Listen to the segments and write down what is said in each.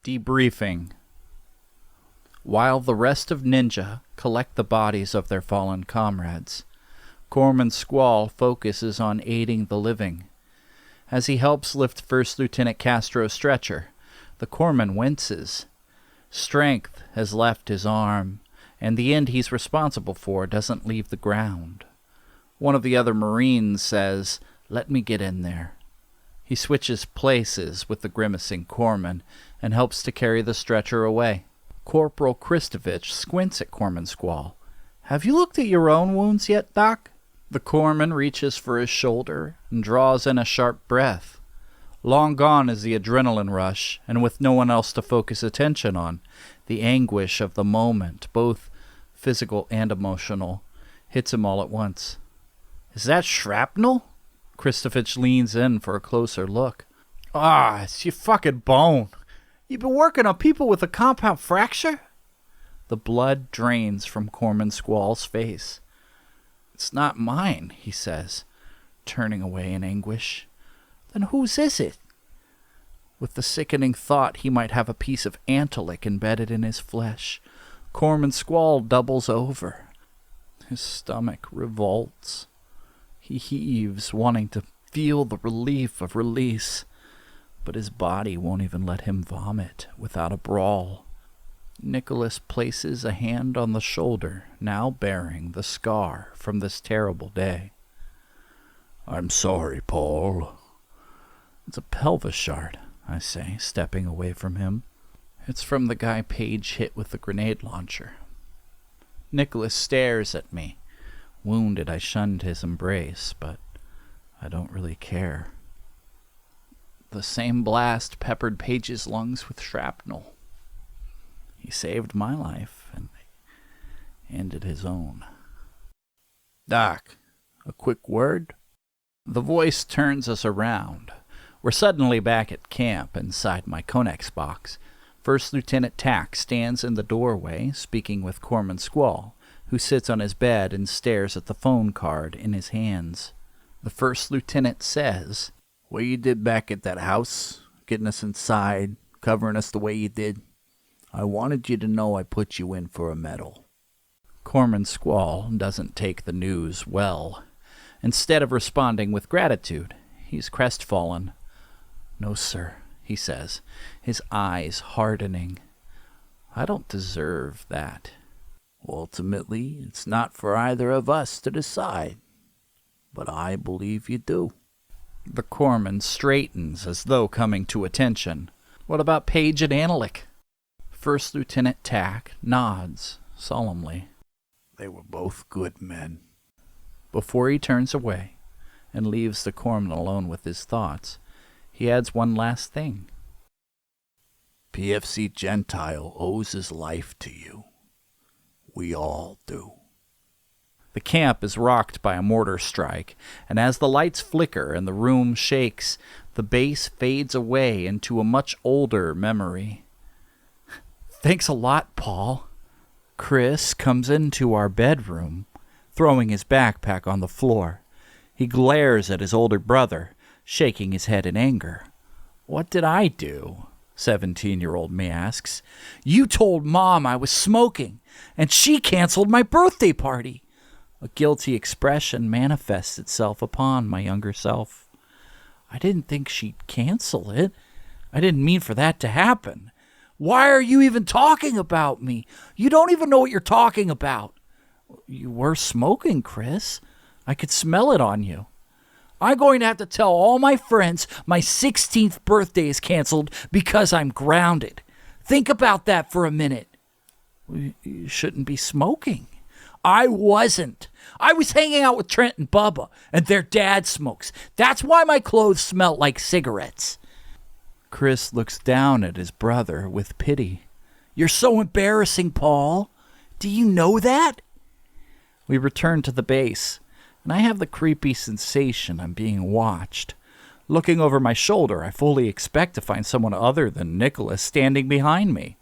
Debriefing. While the rest of Ninja collect the bodies of their fallen comrades, Corpsman Squall focuses on aiding the living. As he helps lift First Lieutenant Castro's stretcher, the corpsman winces. Strength has left his arm, and the end he's responsible for doesn't leave the ground. One of the other Marines says, "Let me get in there." He switches places with the grimacing corpsman and helps to carry the stretcher away. Corporal Kristovich squints at Corpsman Squall. "Have you looked at your own wounds yet, Doc?" The corpsman reaches for his shoulder and draws in a sharp breath. Long gone is the adrenaline rush, and with no one else to focus attention on, the anguish of the moment, both physical and emotional, hits him all at once. "Is that shrapnel?" Kristovich leans in for a closer look. "Ah, it's your fucking bone. You been working on people with a compound fracture?" The blood drains from Corpsman Squall's face. "It's not mine," he says, turning away in anguish. "Then whose is it?" With the sickening thought he might have a piece of antelic embedded in his flesh, Corpsman Squall doubles over. His stomach revolts. He heaves, wanting to feel the relief of release, but his body won't even let him vomit without a brawl. Nicholas places a hand on the shoulder, now bearing the scar from this terrible day. "I'm sorry, Paul." "It's a pelvis shard," I say, stepping away from him. "It's from the guy Page hit with the grenade launcher." Nicholas stares at me. Wounded, I shunned his embrace, but I don't really care. The same blast peppered Page's lungs with shrapnel. He saved my life and ended his own. "Doc, a quick word?" The voice turns us around. We're suddenly back at camp inside my Konex box. First Lieutenant Tack stands in the doorway, speaking with Corpsman Squall, who sits on his bed and stares at the phone card in his hands. The First Lieutenant says, "What you did back at that house, getting us inside, covering us the way you did, I wanted you to know I put you in for a medal." Corpsman Squall doesn't take the news well. Instead of responding with gratitude, he's crestfallen. "No, sir," he says, his eyes hardening. "I don't deserve that." "Ultimately, it's not for either of us to decide, but I believe you do." The corpsman straightens as though coming to attention. "What about Page and Antelik?" First Lieutenant Tack nods solemnly. "They were both good men." Before he turns away and leaves the corpsman alone with his thoughts, he adds one last thing. "PFC Gentile owes his life to you. We all do." The camp is rocked by a mortar strike, and as the lights flicker and the room shakes, the base fades away into a much older memory. "Thanks a lot, Paul." Chris comes into our bedroom, throwing his backpack on the floor. He glares at his older brother, shaking his head in anger. "What did I do?" 17-year-old me asks. "You told Mom I was smoking, and she canceled my birthday party." A guilty expression manifests itself upon my younger self. "I didn't think she'd cancel it. I didn't mean for that to happen. Why are you even talking about me? You don't even know what you're talking about." "You were smoking, Chris. I could smell it on you." "I'm going to have to tell all my friends my 16th birthday is canceled because I'm grounded. Think about that for a minute." "You shouldn't be smoking." "I wasn't. I was hanging out with Trent and Bubba, and their dad smokes. That's why my clothes smell like cigarettes." Chris looks down at his brother with pity. "You're so embarrassing, Paul. Do you know that?" We return to the base, and I have the creepy sensation I'm being watched. Looking over my shoulder, I fully expect to find someone other than Nicholas standing behind me.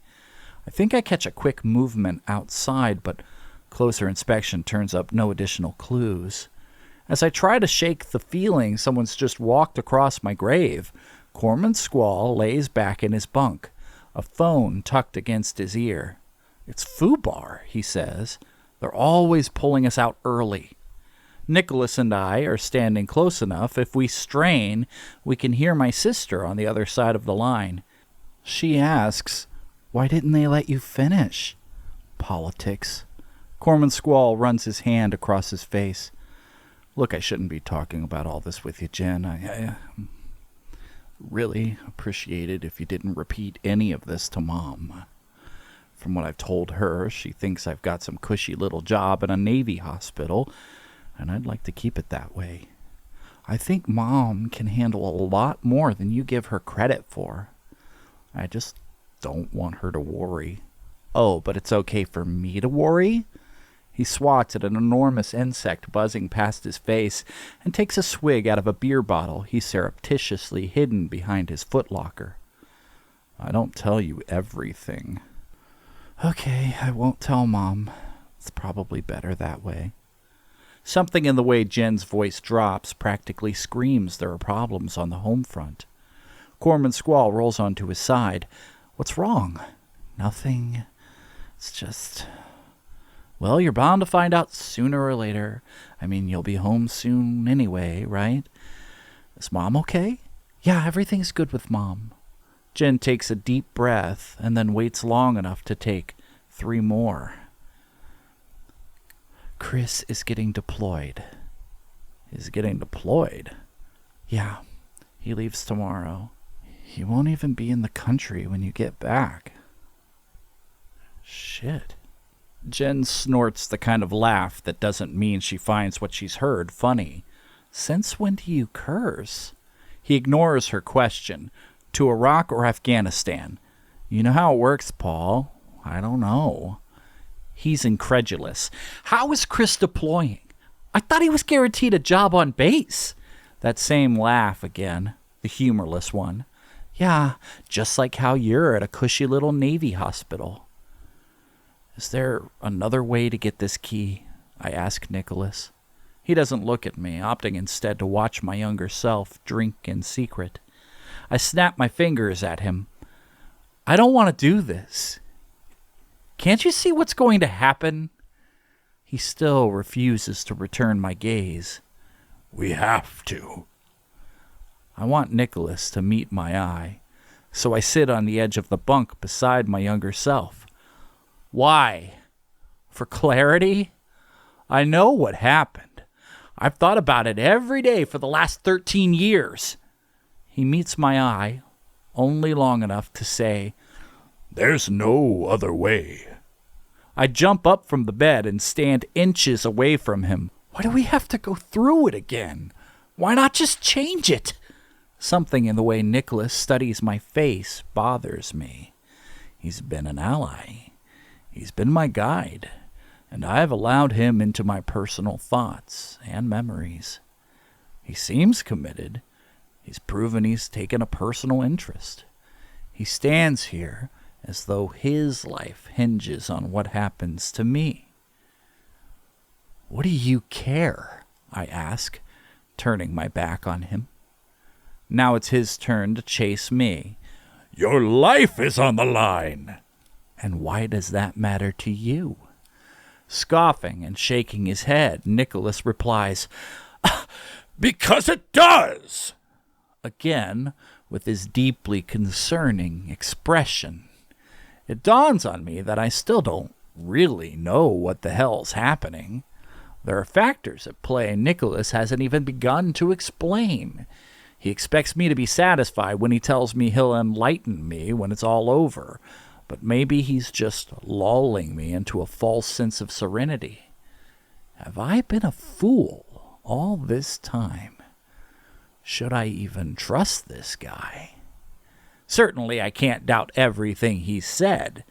I think I catch a quick movement outside, but closer inspection turns up no additional clues. As I try to shake the feeling someone's just walked across my grave, Corpsman Squall lays back in his bunk, a phone tucked against his ear. "It's FUBAR," he says. "They're always pulling us out early. Nicholas and I are standing close enough. If we strain, we can hear my sister on the other side of the line. She asks, 'Why didn't they let you finish?' Politics." Corpsman Squall runs his hand across his face. "Look, I shouldn't be talking about all this with you, Jen. I really appreciate it if you didn't repeat any of this to Mom. From what I've told her, she thinks I've got some cushy little job in a Navy hospital, and I'd like to keep it that way. I think Mom can handle a lot more than you give her credit for. I just don't want her to worry." "Oh, but it's okay for me to worry?" He swats at an enormous insect buzzing past his face and takes a swig out of a beer bottle he surreptitiously hidden behind his footlocker. "I don't tell you everything." "Okay, I won't tell Mom. It's probably better that way." Something in the way Jen's voice drops practically screams there are problems on the home front. Corpsman Squall rolls onto his side. "What's wrong?" "Nothing. It's just... Well, you're bound to find out sooner or later. I mean, you'll be home soon anyway, right? Is Mom okay?" "Yeah, everything's good with Mom." Jen takes a deep breath and then waits long enough to take 3 more. "Chris is getting deployed." "He's getting deployed?" "Yeah, he leaves tomorrow. He won't even be in the country when you get back." "Shit." Jen snorts the kind of laugh that doesn't mean she finds what she's heard funny. "Since when do you curse?" He ignores her question. "To Iraq or Afghanistan?" "You know how it works, Paul." "I don't know." He's incredulous. "How is Chris deploying? I thought he was guaranteed a job on base." That same laugh again, the humorless one. "Yeah, just like how you're at a cushy little Navy hospital." "Is there another way to get this key?" I ask Nicholas. He doesn't look at me, opting instead to watch my younger self drink in secret. I snap my fingers at him. "I don't want to do this. Can't you see what's going to happen?" He still refuses to return my gaze. "We have to." I want Nicholas to meet my eye, so I sit on the edge of the bunk beside my younger self. "Why? For clarity? I know what happened. I've thought about it every day for the last 13 years. He meets my eye, only long enough to say, "There's no other way." I jump up from the bed and stand inches away from him. Why do we have to go through it again? Why not just change it? Something in the way Nicholas studies my face bothers me. He's been an ally. He's been my guide, and I've allowed him into my personal thoughts and memories. He seems committed. He's proven he's taken a personal interest. He stands here as though his life hinges on what happens to me. "What do you care?" I ask, turning my back on him. Now it's his turn to chase me. "Your life is on the line." "And why does that matter to you?" Scoffing and shaking his head, Nicholas replies, "Because it does!" Again, with his deeply concerning expression. It dawns on me that I still don't really know what the hell's happening. There are factors at play Nicholas hasn't even begun to explain. He expects me to be satisfied when he tells me he'll enlighten me when it's all over. But maybe he's just lulling me into a false sense of serenity. Have I been a fool all this time? Should I even trust this guy? Certainly I can't doubt everything he said.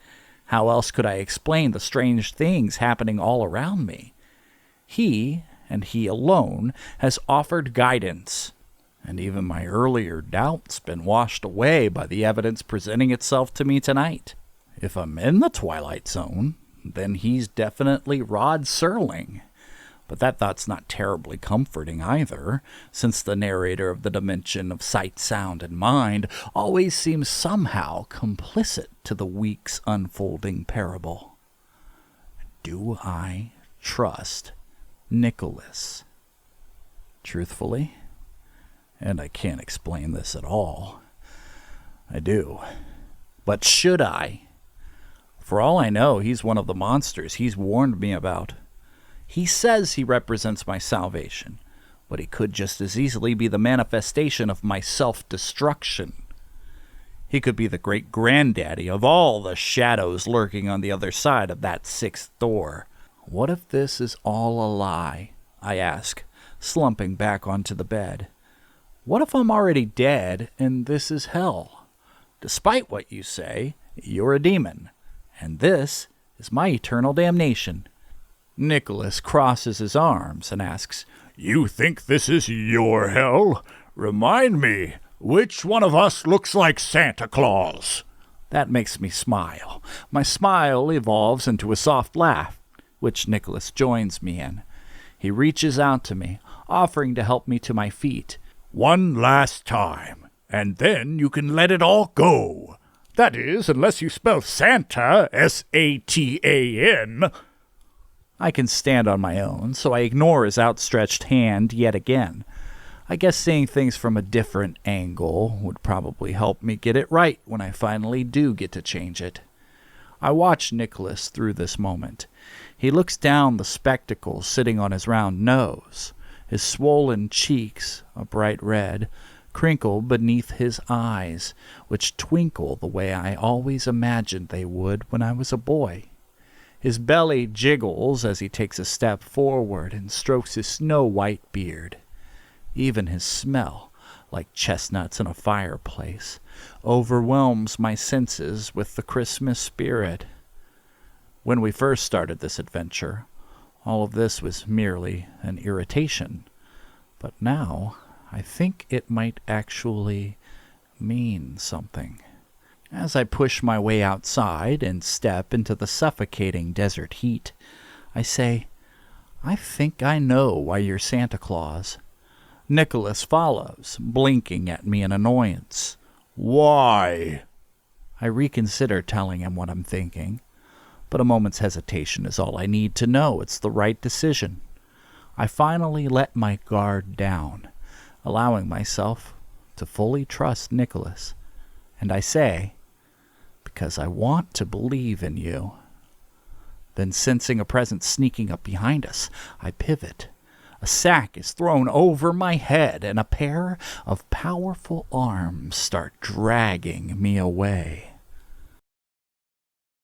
How else could I explain the strange things happening all around me? He, and he alone, has offered guidance, and even my earlier doubts been washed away by the evidence presenting itself to me tonight. If I'm in the Twilight Zone, then he's definitely Rod Serling. But that thought's not terribly comforting either, since the narrator of the dimension of sight, sound, and mind always seems somehow complicit to the week's unfolding parable. Do I trust Nicholas? Truthfully, and I can't explain this at all, I do. But should I? For all I know, he's one of the monsters he's warned me about. He says he represents my salvation, but he could just as easily be the manifestation of my self-destruction. He could be the great-granddaddy of all the shadows lurking on the other side of that sixth door. What if this is all a lie? I ask, slumping back onto the bed. What if I'm already dead and this is hell? Despite what you say, you're a demon, and this is my eternal damnation. Nicholas crosses his arms and asks, You think this is your hell? Remind me, which one of us looks like Santa Claus? That makes me smile. My smile evolves into a soft laugh, which Nicholas joins me in. He reaches out to me, offering to help me to my feet. One last time, and then you can let it all go. That is, unless you spell Santa, S-A-T-A-N. I can stand on my own, so I ignore his outstretched hand yet again. I guess seeing things from a different angle would probably help me get it right when I finally do get to change it. I watch Nicholas through this moment. He looks down the spectacles sitting on his round nose. His swollen cheeks, a bright red, crinkle beneath his eyes, which twinkle the way I always imagined they would when I was a boy. His belly jiggles as he takes a step forward and strokes his snow-white beard. Even his smell, like chestnuts in a fireplace, overwhelms my senses with the Christmas spirit. When we first started this adventure, all of this was merely an irritation. But now, I think it might actually mean something. As I push my way outside and step into the suffocating desert heat, I say, I think I know why you're Santa Claus. Nicholas follows, blinking at me in annoyance. Why? I reconsider telling him what I'm thinking, but a moment's hesitation is all I need to know it's the right decision. I finally let my guard down, allowing myself to fully trust Nicholas, and I say, because I want to believe in you. Then, sensing a presence sneaking up behind us, I pivot. A sack is thrown over my head, and a pair of powerful arms start dragging me away.